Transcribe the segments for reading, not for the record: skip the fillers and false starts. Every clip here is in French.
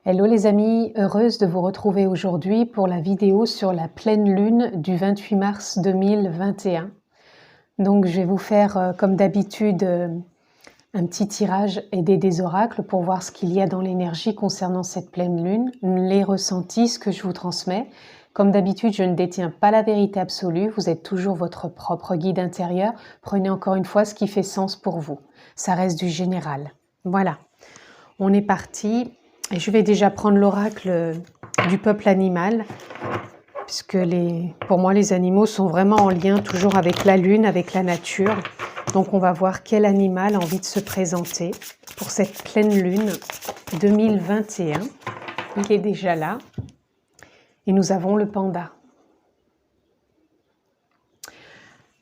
Hello les amis, heureuse de vous retrouver aujourd'hui pour la vidéo sur la pleine lune du 28 mars 2021. Donc je vais vous faire comme d'habitude un petit tirage aidé des oracles pour voir ce qu'il y a dans l'énergie concernant cette pleine lune, les ressentis, ce que je vous transmets. Comme d'habitude, je ne détiens pas la vérité absolue, vous êtes toujours votre propre guide intérieur. Prenez encore une fois ce qui fait sens pour vous. Ça reste du général. Voilà, on est parti. Et je vais déjà prendre l'oracle du peuple animal, puisque pour moi les animaux sont vraiment en lien toujours avec la lune, avec la nature. Donc on va voir quel animal a envie de se présenter pour cette pleine lune 2021. Il est déjà là. Et nous avons le panda.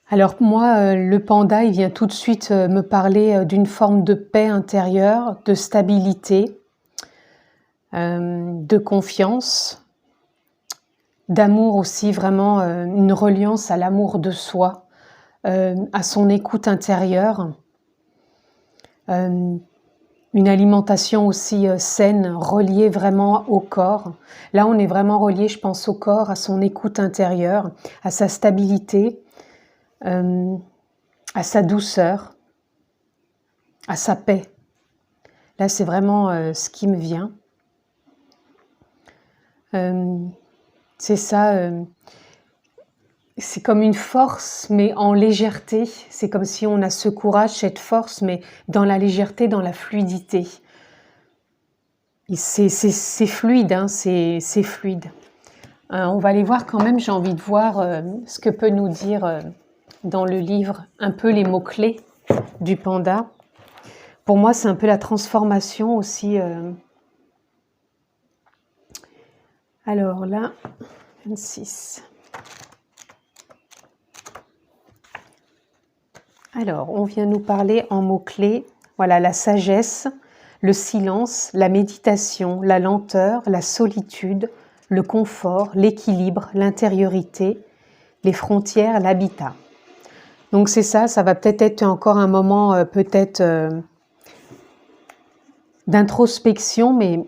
Alors moi, le panda, il vient tout de suite me parler d'une forme de paix intérieure, de stabilité, de confiance, d'amour aussi, vraiment une reliance à l'amour de soi, à son écoute intérieure, une alimentation aussi saine, reliée vraiment au corps. Là, on est vraiment relié, je pense, au corps, à son écoute intérieure, à sa stabilité, à sa douceur, à sa paix. Là, c'est vraiment ce qui me vient. C'est ça, c'est comme une force, mais en légèreté. C'est comme si on a ce courage, cette force, mais dans la légèreté, dans la fluidité. C'est fluide, hein, c'est fluide. On va aller voir quand même, j'ai envie de voir ce que peut nous dire dans le livre un peu les mots-clés du panda. Pour moi, c'est un peu la transformation aussi. Alors là, 26. Alors, on vient nous parler en mots-clés. Voilà, la sagesse, le silence, la méditation, la lenteur, la solitude, le confort, l'équilibre, l'intériorité, les frontières, l'habitat. Donc c'est ça, ça va peut-être être encore un moment d'introspection, mais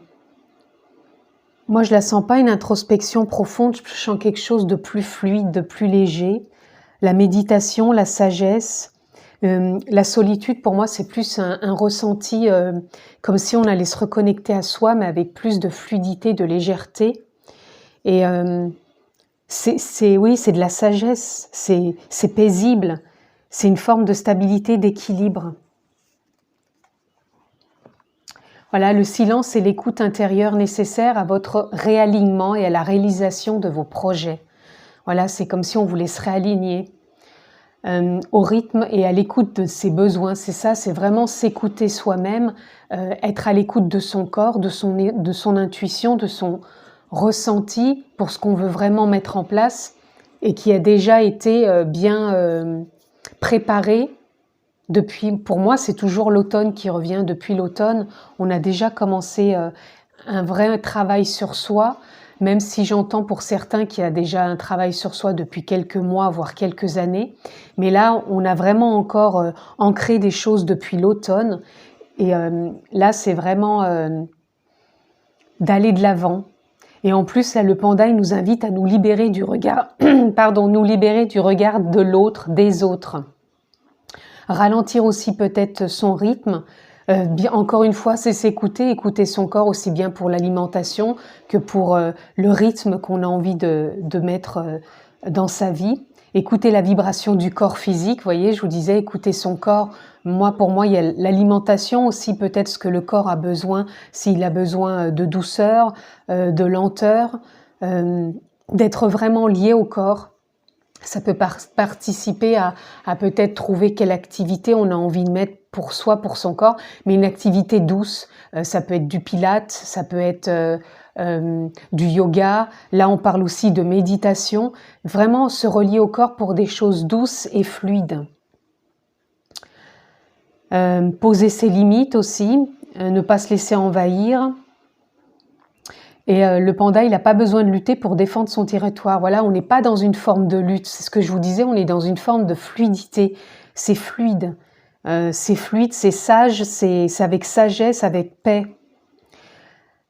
moi je la sens pas une introspection profonde, je sens quelque chose de plus fluide, de plus léger. La méditation, la sagesse, la solitude pour moi c'est plus un ressenti comme si on allait se reconnecter à soi, mais avec plus de fluidité, de légèreté. Et oui, c'est de la sagesse, c'est paisible, c'est une forme de stabilité, d'équilibre. Voilà, le silence et l'écoute intérieure nécessaires à votre réalignement et à la réalisation de vos projets. Voilà, c'est comme si on voulait se réaligner au rythme et à l'écoute de ses besoins. C'est ça, c'est vraiment s'écouter soi-même, être à l'écoute de son corps, de son intuition, de son ressenti pour ce qu'on veut vraiment mettre en place et qui a déjà été bien préparé. Depuis, pour moi, c'est toujours l'automne qui revient. Depuis l'automne, on a déjà commencé un vrai travail sur soi, même si j'entends pour certains qu'il y a déjà un travail sur soi depuis quelques mois, voire quelques années. Mais là, on a vraiment encore ancré des choses depuis l'automne. Et là, c'est vraiment d'aller de l'avant. Et en plus, là, le panda, il nous invite à nous libérer du regard, nous libérer du regard de l'autre, des autres. Ralentir aussi peut-être son rythme. Encore une fois, c'est s'écouter, écouter son corps aussi bien pour l'alimentation que pour le rythme qu'on a envie de mettre dans sa vie. Écouter la vibration du corps physique, vous voyez, je vous disais, écouter son corps. Pour moi, il y a l'alimentation aussi, peut-être ce que le corps a besoin, s'il a besoin de douceur, de lenteur, d'être vraiment lié au corps. Ça peut participer à peut-être trouver quelle activité on a envie de mettre pour soi, pour son corps, mais une activité douce. Ça peut être du pilate, ça peut être du yoga. Là, on parle aussi de méditation. Vraiment se relier au corps pour des choses douces et fluides. Poser ses limites aussi, ne pas se laisser envahir. Et le panda, il n'a pas besoin de lutter pour défendre son territoire. Voilà, on n'est pas dans une forme de lutte. C'est ce que je vous disais, on est dans une forme de fluidité. C'est fluide, c'est sage, c'est avec sagesse, avec paix.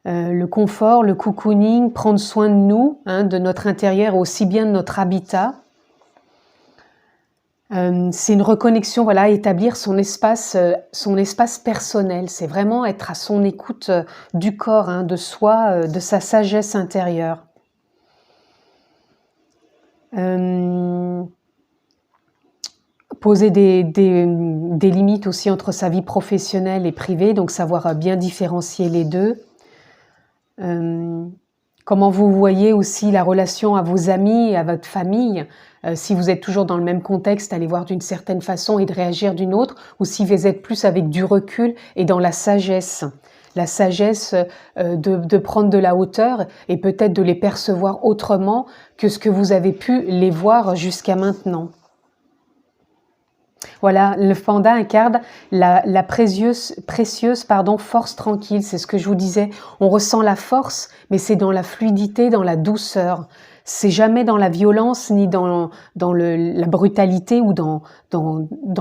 le confort, le cocooning, prendre soin de nous, hein, de notre intérieur, aussi bien de notre habitat. C'est une reconnexion, voilà, établir son espace personnel. C'est vraiment être à son écoute du corps, hein, de soi, de sa sagesse intérieure. Poser des limites aussi entre sa vie professionnelle et privée, donc savoir bien différencier les deux. Comment vous voyez aussi la relation à vos amis et à votre famille, si vous êtes toujours dans le même contexte, aller voir d'une certaine façon et de réagir d'une autre, ou si vous êtes plus avec du recul et dans la sagesse de prendre de la hauteur et peut-être de les percevoir autrement que ce que vous avez pu les voir jusqu'à maintenant. Voilà, le panda incarne la précieuse force tranquille, c'est ce que je vous disais. On ressent la force, mais c'est dans la fluidité, dans la douceur. C'est jamais dans la violence, ni dans la brutalité ou dans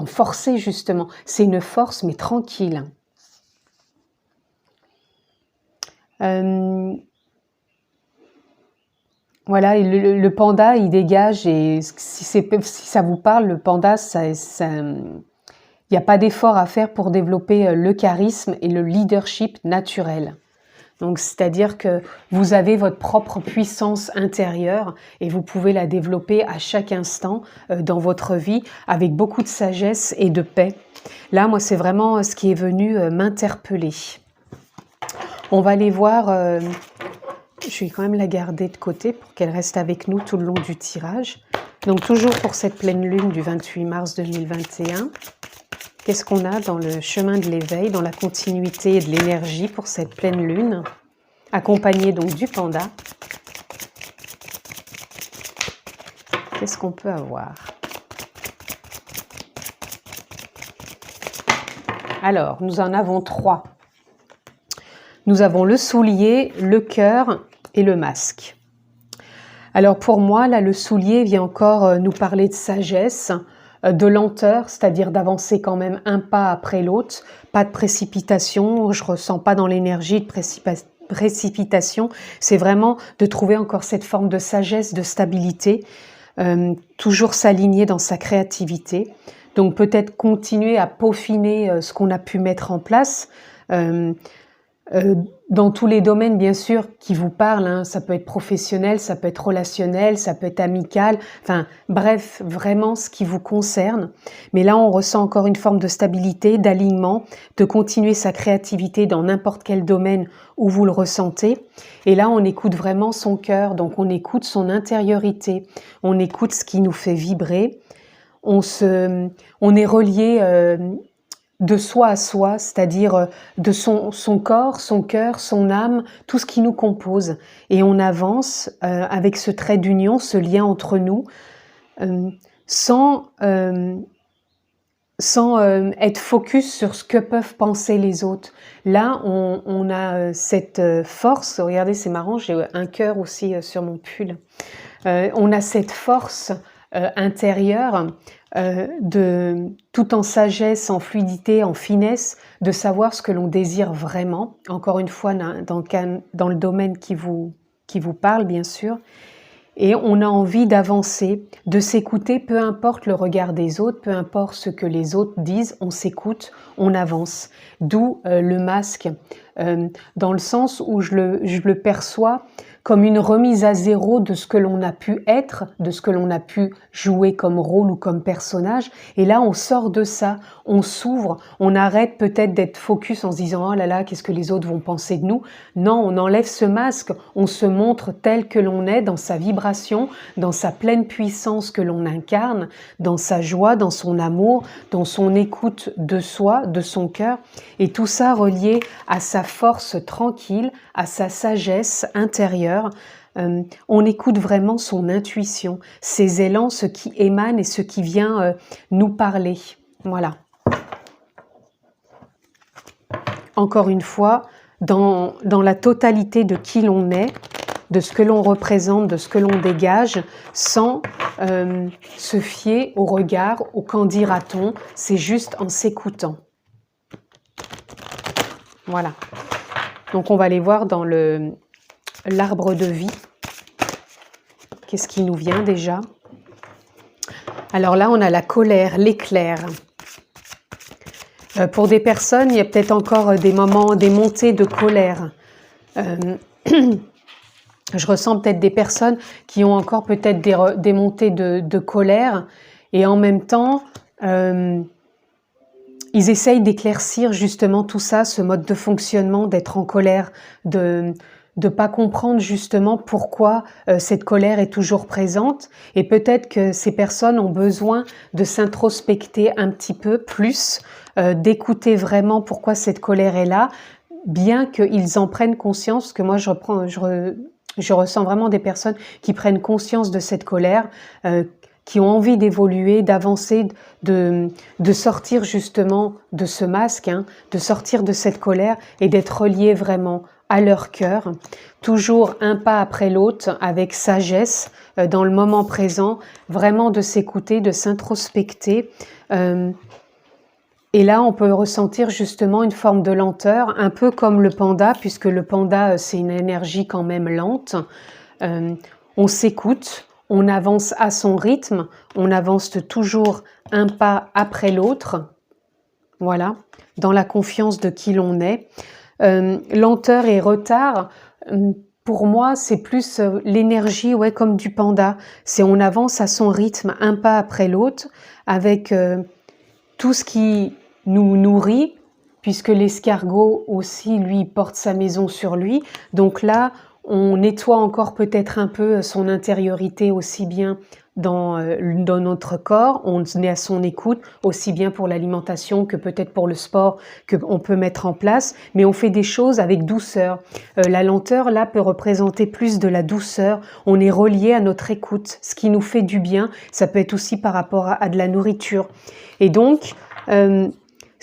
forcer, justement. C'est une force, mais tranquille. Voilà, et le panda, il dégage, et si ça vous parle, le panda, il n'y a pas d'effort à faire pour développer le charisme et le leadership naturel. Donc, c'est-à-dire que vous avez votre propre puissance intérieure et vous pouvez la développer à chaque instant dans votre vie avec beaucoup de sagesse et de paix. Là, moi, c'est vraiment ce qui est venu m'interpeller. On va aller voir... je vais quand même la garder de côté pour qu'elle reste avec nous tout le long du tirage. Donc toujours pour cette pleine lune du 28 mars 2021, qu'est-ce qu'on a dans le chemin de l'éveil, dans la continuité de l'énergie pour cette pleine lune, accompagnée donc du panda? Qu'est-ce qu'on peut avoir? Alors, nous en avons 3. Nous avons le soulier, le cœur et le masque. Alors pour moi, là, le soulier vient encore nous parler de sagesse, de lenteur, c'est-à-dire d'avancer quand même un pas après l'autre, pas de précipitation, je ressens pas dans l'énergie de précipitation, c'est vraiment de trouver encore cette forme de sagesse, de stabilité, toujours s'aligner dans sa créativité. Donc peut-être continuer à peaufiner ce qu'on a pu mettre en place, dans tous les domaines bien sûr qui vous parlent, hein. Ça peut être professionnel, ça peut être relationnel, ça peut être amical, enfin bref, vraiment ce qui vous concerne. Mais là on ressent encore une forme de stabilité, d'alignement, de continuer sa créativité dans n'importe quel domaine où vous le ressentez. Et là on écoute vraiment son cœur, donc on écoute son intériorité, on écoute ce qui nous fait vibrer, on est relié de soi à soi, c'est-à-dire de son corps, son cœur, son âme, tout ce qui nous compose. Et on avance avec ce trait d'union, ce lien entre nous, sans être focus sur ce que peuvent penser les autres. Là, on a cette force, regardez, c'est marrant, j'ai un cœur aussi sur mon pull. On a cette force intérieure, tout en sagesse, en fluidité, en finesse, de savoir ce que l'on désire vraiment, encore une fois dans le domaine qui vous parle bien sûr, et on a envie d'avancer, de s'écouter, peu importe le regard des autres, peu importe ce que les autres disent, on s'écoute, on avance. D'où le masque, dans le sens où je le perçois comme une remise à zéro de ce que l'on a pu être, de ce que l'on a pu jouer comme rôle ou comme personnage. Et là, on sort de ça, on s'ouvre, on arrête peut-être d'être focus en se disant « Oh là là, qu'est-ce que les autres vont penser de nous ?» Non, on enlève ce masque, on se montre tel que l'on est, dans sa vibration, dans sa pleine puissance que l'on incarne, dans sa joie, dans son amour, dans son écoute de soi, de son cœur. Et tout ça relié à sa force tranquille, à sa sagesse intérieure. On écoute vraiment son intuition, ses élans, ce qui émane et ce qui vient nous parler. Voilà. Encore une fois, dans la totalité de qui l'on est, de ce que l'on représente, de ce que l'on dégage, sans se fier au regard, au qu'en dira-t-on, c'est juste en s'écoutant. Voilà. Donc on va aller voir dans l'arbre de vie. Qu'est-ce qui nous vient déjà? Alors là, on a la colère, l'éclair. Pour des personnes, il y a peut-être encore des moments, des montées de colère. Je ressens peut-être des personnes qui ont encore peut-être des montées de colère et en même temps, ils essayent d'éclaircir justement tout ça, ce mode de fonctionnement, d'être en colère, de pas comprendre justement pourquoi cette colère est toujours présente. Et peut-être que ces personnes ont besoin de s'introspecter un petit peu plus, d'écouter vraiment pourquoi cette colère est là, bien qu'ils en prennent conscience, parce que moi je ressens vraiment des personnes qui prennent conscience de cette colère, qui ont envie d'évoluer, d'avancer, de sortir justement de ce masque, hein, de sortir de cette colère et d'être reliés vraiment à leur cœur, toujours un pas après l'autre, avec sagesse, dans le moment présent, vraiment de s'écouter, de s'introspecter. Et là, on peut ressentir justement une forme de lenteur, un peu comme le panda, puisque le panda, c'est une énergie quand même lente. On s'écoute, on avance à son rythme, on avance toujours un pas après l'autre, voilà, dans la confiance de qui l'on est. Lenteur et retard, pour moi, c'est plus l'énergie, ouais, comme du panda. C'est on avance à son rythme, un pas après l'autre, avec tout ce qui nous nourrit, puisque l'escargot aussi, lui, porte sa maison sur lui. Donc là, on nettoie encore peut-être un peu son intériorité aussi bien dans notre corps, on est à son écoute, aussi bien pour l'alimentation que peut-être pour le sport qu'on peut mettre en place, mais on fait des choses avec douceur. La lenteur, là, peut représenter plus de la douceur, on est relié à notre écoute, ce qui nous fait du bien, ça peut être aussi par rapport à de la nourriture. Et donc,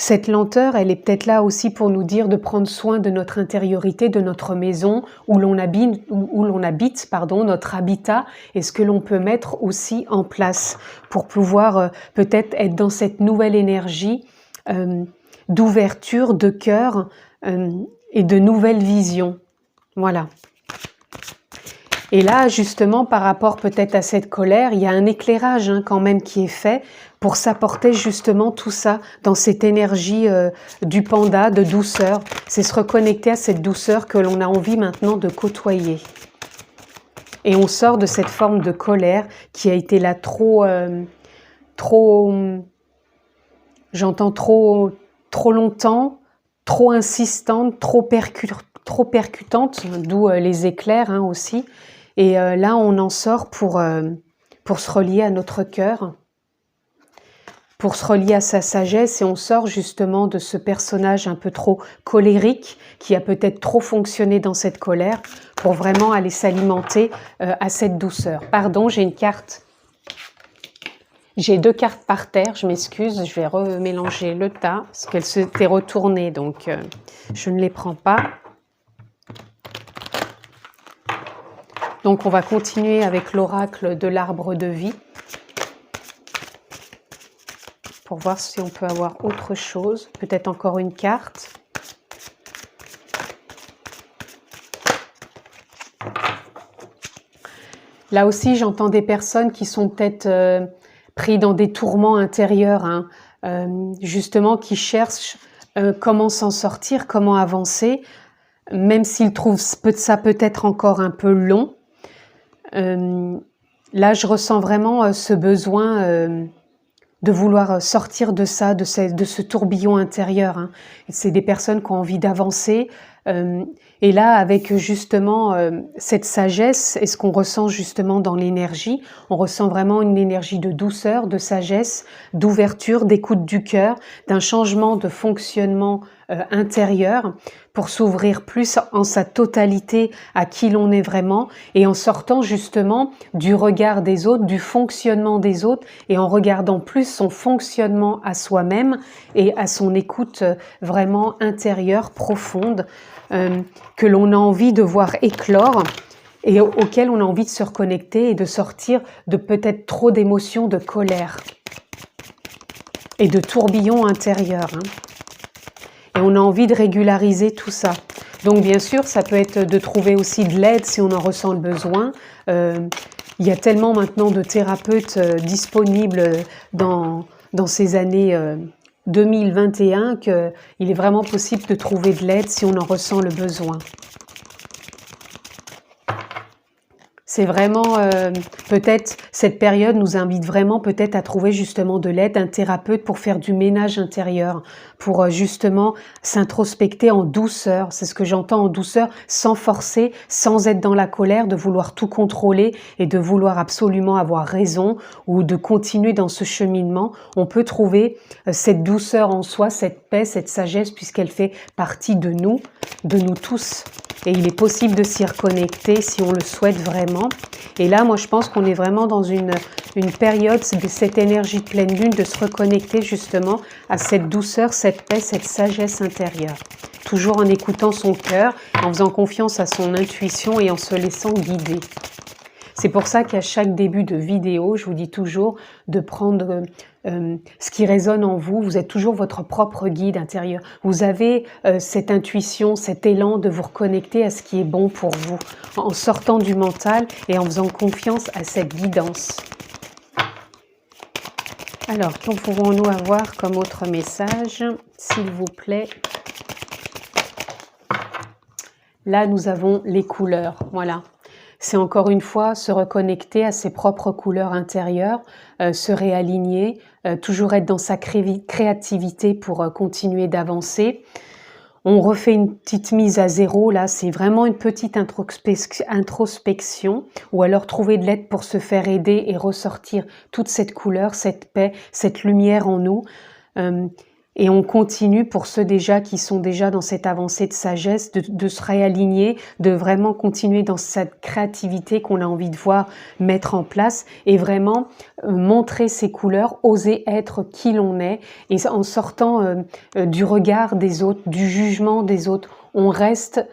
cette lenteur, elle est peut-être là aussi pour nous dire de prendre soin de notre intériorité, de notre maison où l'on habite, notre habitat, et ce que l'on peut mettre aussi en place pour pouvoir peut-être être dans cette nouvelle énergie d'ouverture, de cœur et de nouvelles visions. Voilà. Et là, justement, par rapport peut-être à cette colère, il y a un éclairage quand même qui est fait pour s'apporter justement tout ça dans cette énergie du panda, de douceur. C'est se reconnecter à cette douceur que l'on a envie maintenant de côtoyer. Et on sort de cette forme de colère qui a été là j'entends trop longtemps, trop insistante, trop percutante, d'où les éclairs aussi. Et là, on en sort pour se relier à notre cœur, pour se relier à sa sagesse, et on sort justement de ce personnage un peu trop colérique qui a peut-être trop fonctionné dans cette colère pour vraiment aller s'alimenter à cette douceur. Pardon, j'ai une carte. J'ai 2 cartes par terre, je m'excuse, je vais remélanger le tas parce qu'elles s'étaient retournées, donc je ne les prends pas. Donc on va continuer avec l'oracle de l'arbre de vie pour voir si on peut avoir autre chose, peut-être encore une carte. Là aussi, j'entends des personnes qui sont peut-être pris dans des tourments intérieurs, justement qui cherchent comment s'en sortir, comment avancer, même s'ils trouvent ça peut-être encore un peu long. Là, je ressens vraiment ce besoin de vouloir sortir de ça, de ce tourbillon intérieur. C'est des personnes qui ont envie d'avancer. Et là, avec justement cette sagesse, et ce qu'on ressent justement dans l'énergie, on ressent vraiment une énergie de douceur, de sagesse, d'ouverture, d'écoute du cœur, d'un changement de fonctionnement intérieur pour s'ouvrir plus en sa totalité à qui l'on est vraiment et en sortant justement du regard des autres, du fonctionnement des autres et en regardant plus son fonctionnement à soi-même et à son écoute vraiment intérieure, profonde, que l'on a envie de voir éclore et auquel on a envie de se reconnecter et de sortir de peut-être trop d'émotions, de colère et de tourbillons intérieurs. Et on a envie de régulariser tout ça. Donc bien sûr, ça peut être de trouver aussi de l'aide si on en ressent le besoin. Il y a tellement maintenant de thérapeutes disponibles dans ces années 2021 qu'il est vraiment possible de trouver de l'aide si on en ressent le besoin. C'est vraiment, peut-être, cette période nous invite vraiment peut-être à trouver justement de l'aide, un thérapeute pour faire du ménage intérieur, pour justement s'introspecter en douceur, c'est ce que j'entends, en douceur, sans forcer, sans être dans la colère, de vouloir tout contrôler et de vouloir absolument avoir raison ou de continuer dans ce cheminement. On peut trouver cette douceur en soi, cette paix, cette sagesse, puisqu'elle fait partie de nous tous. Et il est possible de s'y reconnecter si on le souhaite vraiment. Et là, moi, je pense qu'on est vraiment dans une période de cette énergie de pleine lune, de se reconnecter justement à cette douceur, cette paix, cette sagesse intérieure. Toujours en écoutant son cœur, en faisant confiance à son intuition et en se laissant guider. C'est pour ça qu'à chaque début de vidéo, je vous dis toujours de prendre ce qui résonne en vous. Vous êtes toujours votre propre guide intérieur. Vous avez cette intuition, cet élan de vous reconnecter à ce qui est bon pour vous, en sortant du mental et en faisant confiance à cette guidance. Alors, que pouvons-nous avoir comme autre message, s'il vous plaît? Là, nous avons les couleurs, voilà. C'est encore une fois se reconnecter à ses propres couleurs intérieures, se réaligner, toujours être dans sa créativité pour continuer d'avancer. On refait une petite mise à zéro, là, c'est vraiment une petite introspection, ou alors trouver de l'aide pour se faire aider et ressortir toute cette couleur, cette paix, cette lumière en nous. Et on continue pour ceux déjà qui sont déjà dans cette avancée de sagesse, de se réaligner, de vraiment continuer dans cette créativité qu'on a envie de voir mettre en place et vraiment montrer ses couleurs, oser être qui l'on est et en sortant du regard des autres, du jugement des autres, on reste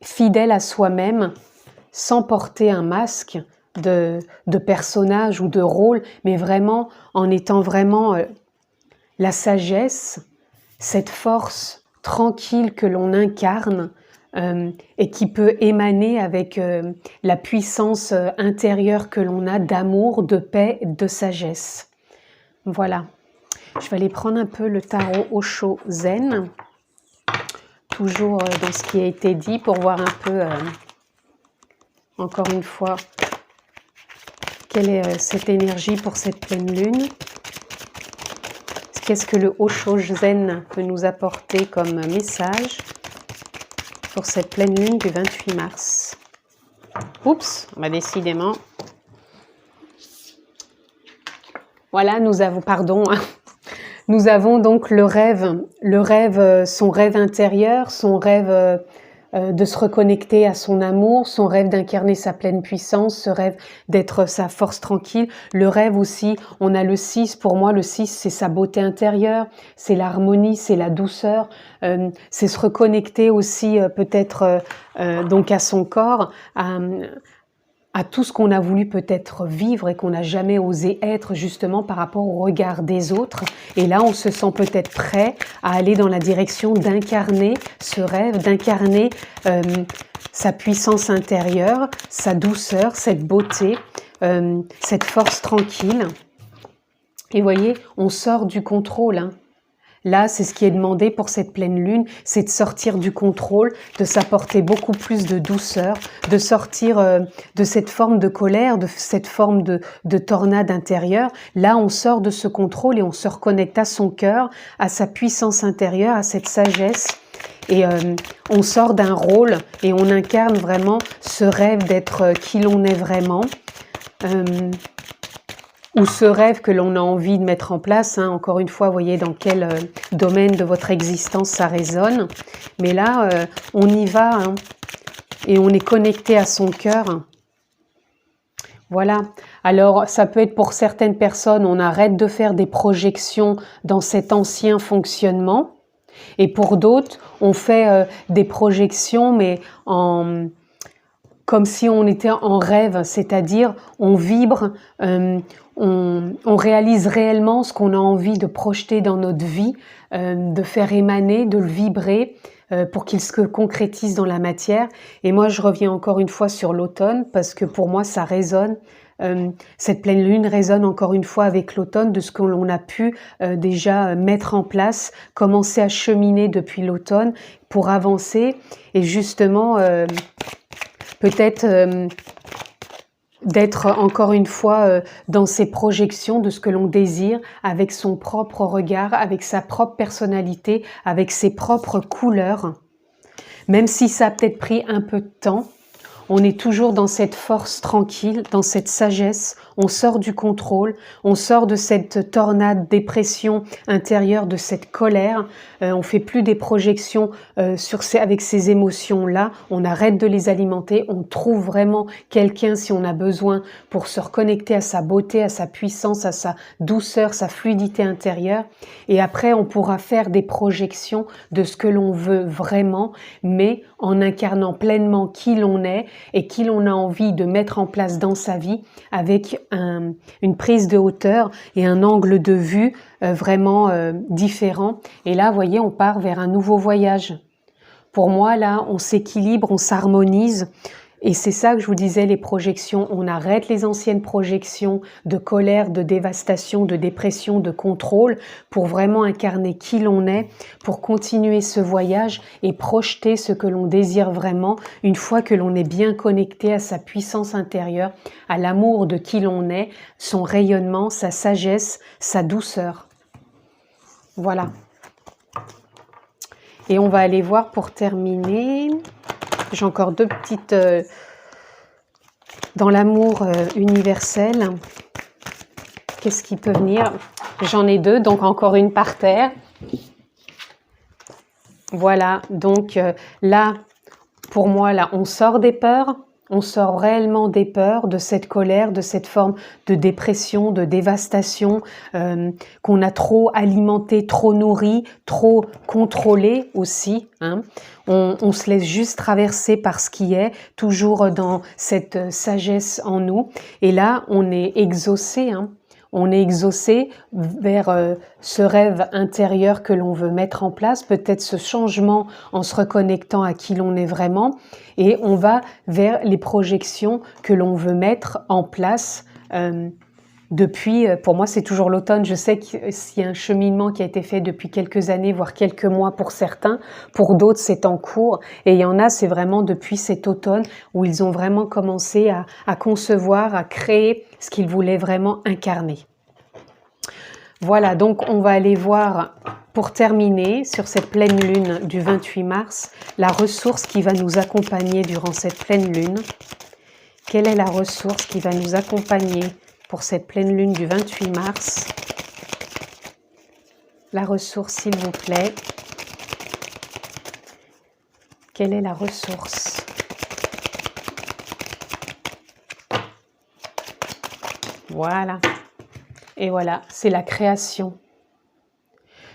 fidèle à soi-même sans porter un masque de personnage ou de rôle, mais vraiment en étant vraiment... la sagesse, cette force tranquille que l'on incarne et qui peut émaner avec la puissance intérieure que l'on a d'amour, de paix, de sagesse. Voilà. Je vais aller prendre un peu le tarot Osho Zen, toujours dans ce qui a été dit, pour voir un peu, encore une fois, quelle est cette énergie pour cette pleine lune. Qu'est-ce que le Osho Zen peut nous apporter comme message pour cette pleine lune du 28 mars? Oups, décidément. Voilà, nous avons, nous avons donc le rêve, son rêve intérieur, son rêve de se reconnecter à son amour, son rêve d'incarner sa pleine puissance, ce rêve d'être sa force tranquille. Le rêve aussi, on a le 6, pour moi le 6 c'est sa beauté intérieure, c'est l'harmonie, c'est la douceur, c'est se reconnecter aussi peut-être donc à son corps, à tout ce qu'on a voulu peut-être vivre et qu'on n'a jamais osé être justement par rapport au regard des autres. Et là, on se sent peut-être prêt à aller dans la direction d'incarner ce rêve, d'incarner sa puissance intérieure, sa douceur, cette beauté, cette force tranquille. Et voyez, on sort du contrôle, hein. Là, c'est ce qui est demandé pour cette pleine lune, c'est de sortir du contrôle, de s'apporter beaucoup plus de douceur, de sortir de cette forme de colère, de cette forme de tornade intérieure. Là, on sort de ce contrôle et on se reconnecte à son cœur, à sa puissance intérieure, à cette sagesse. Et on sort d'un rôle et on incarne vraiment ce rêve d'être qui l'on est vraiment. Ou ce rêve que l'on a envie de mettre en place, hein, encore une fois, vous voyez dans quel domaine de votre existence ça résonne. Mais là, on y va, hein, et on est connecté à son cœur. Voilà. Alors, ça peut être pour certaines personnes, on arrête de faire des projections dans cet ancien fonctionnement. Et pour d'autres, on fait des projections, mais comme si on était en rêve, c'est-à-dire on vibre, on réalise réellement ce qu'on a envie de projeter dans notre vie, de faire émaner, de le vibrer, pour qu'il se concrétise dans la matière. Et moi, je reviens encore une fois sur l'automne, parce que pour moi, ça résonne. Cette pleine lune résonne encore une fois avec l'automne, de ce que l'on a pu déjà mettre en place, commencer à cheminer depuis l'automne pour avancer et justement peut-être d'être encore une fois dans ses projections de ce que l'on désire, avec son propre regard, avec sa propre personnalité, avec ses propres couleurs. Même si ça a peut-être pris un peu de temps, on est toujours dans cette force tranquille, dans cette sagesse, on sort du contrôle, on sort de cette tornade, dépression intérieure, de cette colère, on fait plus des projections avec ces émotions-là, on arrête de les alimenter, on trouve vraiment quelqu'un si on a besoin pour se reconnecter à sa beauté, à sa puissance, à sa douceur, sa fluidité intérieure, et après on pourra faire des projections de ce que l'on veut vraiment, mais en incarnant pleinement qui l'on est et qui l'on a envie de mettre en place dans sa vie avec une prise de hauteur et un angle de vue vraiment différent. Et là, vous voyez, on part vers un nouveau voyage. Pour moi, là, on s'équilibre, on s'harmonise. Et c'est ça que je vous disais, les projections. On arrête les anciennes projections de colère, de dévastation, de dépression, de contrôle pour vraiment incarner qui l'on est, pour continuer ce voyage et projeter ce que l'on désire vraiment une fois que l'on est bien connecté à sa puissance intérieure, à l'amour de qui l'on est, son rayonnement, sa sagesse, sa douceur. Voilà. Et on va aller voir pour terminer... J'ai encore deux petites dans l'amour universel. Qu'est-ce qui peut venir? J'en ai deux, donc encore une par terre. Voilà, donc là, pour moi, là, on sort des peurs. On sort réellement des peurs, de cette colère, de cette forme de dépression, de dévastation qu'on a trop alimenté, trop nourri, trop contrôlé aussi. Hein. On se laisse juste traverser par ce qui est, toujours dans cette sagesse en nous. Et là, on est exaucé. Hein. On est exaucé vers ce rêve intérieur que l'on veut mettre en place, peut-être ce changement en se reconnectant à qui l'on est vraiment, et on va vers les projections que l'on veut mettre en place depuis, pour moi c'est toujours l'automne, je sais qu'il y a un cheminement qui a été fait depuis quelques années, voire quelques mois pour certains, pour d'autres c'est en cours, et il y en a c'est vraiment depuis cet automne où ils ont vraiment commencé à concevoir, à créer ce qu'ils voulaient vraiment incarner. Voilà, donc on va aller voir, pour terminer, sur cette pleine lune du 28 mars, la ressource qui va nous accompagner durant cette pleine lune. Quelle est la ressource qui va nous accompagner pour cette pleine lune du 28 mars? La ressource, s'il vous plaît. Quelle est la ressource? Voilà. Et voilà, c'est la création.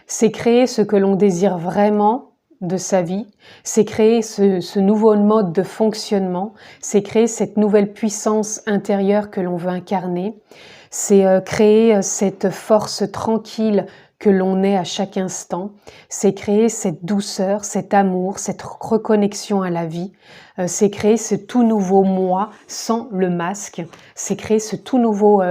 C'est créer ce que l'on désire vraiment de sa vie, c'est créer ce nouveau mode de fonctionnement, c'est créer cette nouvelle puissance intérieure que l'on veut incarner, c'est créer cette force tranquille que l'on est à chaque instant, c'est créer cette douceur, cet amour, cette reconnexion à la vie, c'est créer ce tout nouveau moi sans le masque, c'est créer ce tout nouveau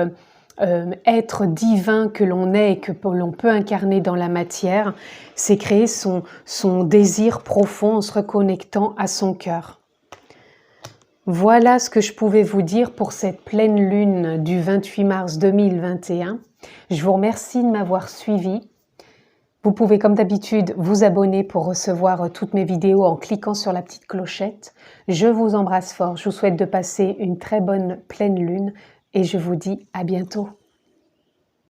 être divin que l'on est et que l'on peut incarner dans la matière, c'est créer son désir profond en se reconnectant à son cœur. Voilà ce que je pouvais vous dire pour cette pleine lune du 28 mars 2021. Je vous remercie de m'avoir suivi. Vous pouvez comme d'habitude vous abonner pour recevoir toutes mes vidéos en cliquant sur la petite clochette. Je vous embrasse fort, je vous souhaite de passer une très bonne pleine lune et je vous dis à bientôt.